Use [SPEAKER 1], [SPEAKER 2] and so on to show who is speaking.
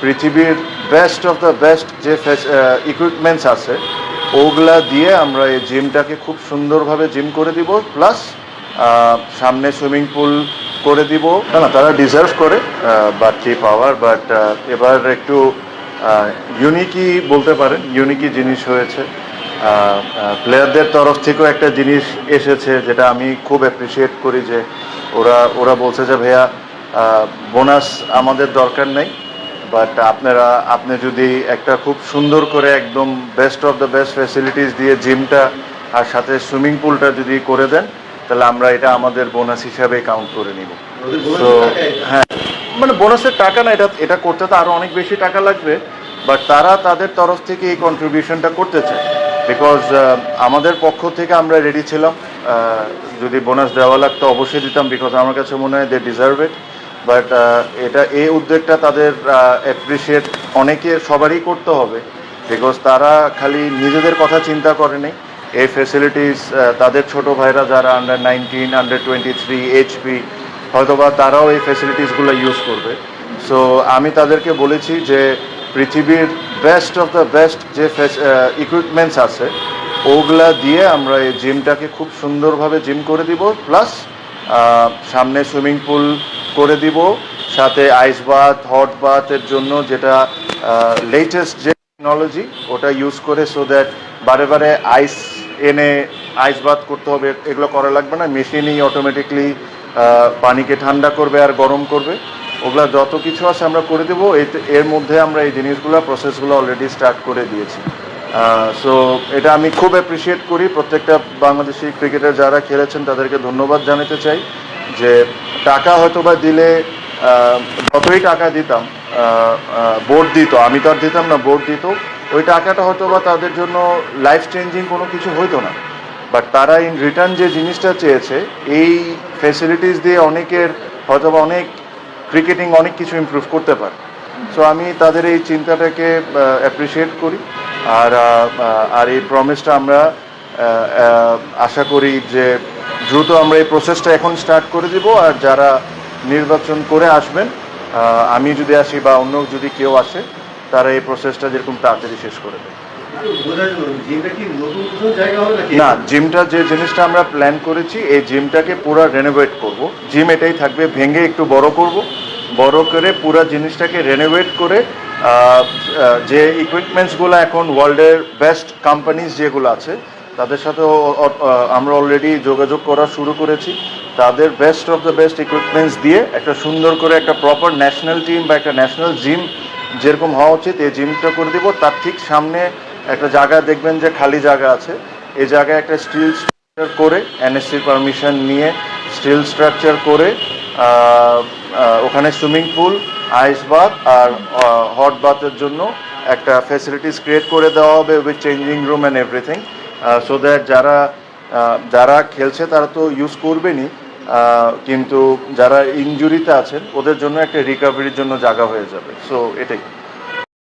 [SPEAKER 1] পৃথিবীর best of the best যে equipments আছে ওগুলা দিয়ে আমরা এই জিমটাকে খুব সুন্দরভাবে জিম করে দিব, প্লাস সামনে সুইমিং পুল করে দিব। না, তারা ডিজার্ভ করে বাড়তি পাওয়ার, বাট এবার একটু ইউনিকই বলতে পারেন, ইউনিকই জিনিস হয়েছে। প্লেয়ারদের তরফ থেকেও একটা জিনিস এসেছে যেটা আমি খুব অ্যাপ্রিসিয়েট করি, যে ওরা বলছে যে ভাইয়া বোনাস আমাদের দরকার নেই, বাট আপনি যদি একটা খুব সুন্দর করে একদম best of the best facilities দিয়ে জিমটা আর সাথে সুইমিং পুলটা যদি করে দেন, তাহলে আমরা এটা আমাদের বোনাস হিসাবে কাউন্ট করে নিব। তো হ্যাঁ, মানে বোনাসের টাকা না, এটা করতে তো আরও অনেক বেশি টাকা লাগবে, বাট তারা তাদের তরফ থেকে এই কন্ট্রিবিউশনটা করতে চায়। বিকজ আমাদের পক্ষ থেকে আমরা রেডি ছিলাম, যদি বোনাস দেওয়া লাগতো অবশ্যই দিতাম, বিকজ আমার কাছে মনে হয় দে ডিজার্ভ ইট। বাট এই উদ্যোগটা তাদের অ্যাপ্রিসিয়েট সবারই করতে হবে, বিকজ তারা খালি নিজেদের কথা চিন্তা করেনি। এই ফেসিলিটিস তাদের ছোট ভাইরা যারা আন্ডার 19, আন্ডার 23 এইচপি, হয়তোবা তারাও এই ফেসিলিটিসগুলো ইউজ করবে। সো আমি তাদেরকে বলেছি যে পৃথিবীর বেস্ট অফ দ্য বেস্ট যে ইকুইপমেন্টস আছে ওগুলা দিয়ে আমরা এই জিমটাকে খুব সুন্দরভাবে জিম করে দিব, প্লাস সামনে সুইমিং পুল করে দিব, সাথে আইস বাথ, হট বাথের জন্য যেটা লেটেস্ট যে টেকনোলজি ওটা ইউজ করে, সো দ্যাট বারে বারে এনে আইস বাথ করতে হবে, এগুলো করা লাগবে না। মেশিনই অটোমেটিকলি পানিকে ঠান্ডা করবে আর গরম করবে। ওগুলা যত কিছু আছে আমরা করে দেবো। এর মধ্যে আমরা এই জিনিসগুলো প্রসেসগুলো অলরেডি স্টার্ট করে দিয়েছি। সো এটা আমি খুব অ্যাপ্রিসিয়েট করি। প্রত্যেকটা বাংলাদেশি ক্রিকেটার যারা খেলেছেন তাদেরকে ধন্যবাদ জানাতে চাই, যে টাকা হয়তো বা দিলে যতই টাকা দিতাম, বোর্ড দিত, আমি তো আর দিতাম না, বোর্ড দিত, ওই টাকাটা হয়তো বা তাদের জন্য লাইফ চেঞ্জিং কোনো কিছু হইতো না। বাট তারা ইন রিটার্ন যে জিনিসটা চেয়েছে, এই ফ্যাসিলিটিস দিয়ে অনেকের হয়তো বা অনেক ক্রিকেটিং অনেক কিছু ইমপ্রুভ করতে পারে। সো আমি তাদের এই চিন্তাটাকে অ্যাপ্রিসিয়েট করি। আর এই প্রমিসটা আমরা আশা করি যে দ্রুত আমরা এই প্রসেসটা এখন স্টার্ট করে দিব। আর যারা নির্বাচন করে আসবেন, আমি যদি আসি বা অন্য যদি কেউ আসে, তারা এই প্রসেসটা যেরকম তাড়াতাড়ি শেষ করে দেয়। না, জিমটা যে জিনিসটা আমরা প্ল্যান করেছি, এই জিমটাকে পুরো রেনোভেট করব। জিম এটাই থাকবে, ভেঙে একটু বড় করব, বড় করে পুরো জিনিসটাকে রেনোভেট করে যে ইকুইপমেন্টসগুলো এখন ওয়ার্ল্ডের বেস্ট কোম্পানিজ যেগুলো আছে তাদের সাথে আমরা অলরেডি যোগাযোগ করা শুরু করেছি। তাদের best of the best equipments দিয়ে একটা সুন্দর করে একটা প্রপার ন্যাশনাল টিম বা একটা ন্যাশনাল জিম যেরকম হওয়া উচিত, এই জিমটা করে দিব। তার ঠিক সামনে একটা জায়গা দেখবেন যে খালি জায়গা আছে, এই জায়গায় একটা স্টিল স্ট্রাকচার করে, এনএসসির পারমিশন নিয়ে স্টিল স্ট্রাকচার করে ওখানে সুইমিং পুল, আইস বাথ আর হট বাথের জন্য একটা ফ্যাসিলিটিস ক্রিয়েট করে দেওয়া হবে with changing room and everything, so that যারা খেলছে তারা তো ইউজ করবেনই, কিন্তু যারা ইনজুরিতে আছেন ওদের জন্য একটা রিকভারির জন্য জায়গা হয়ে যাবে। সো এটাই।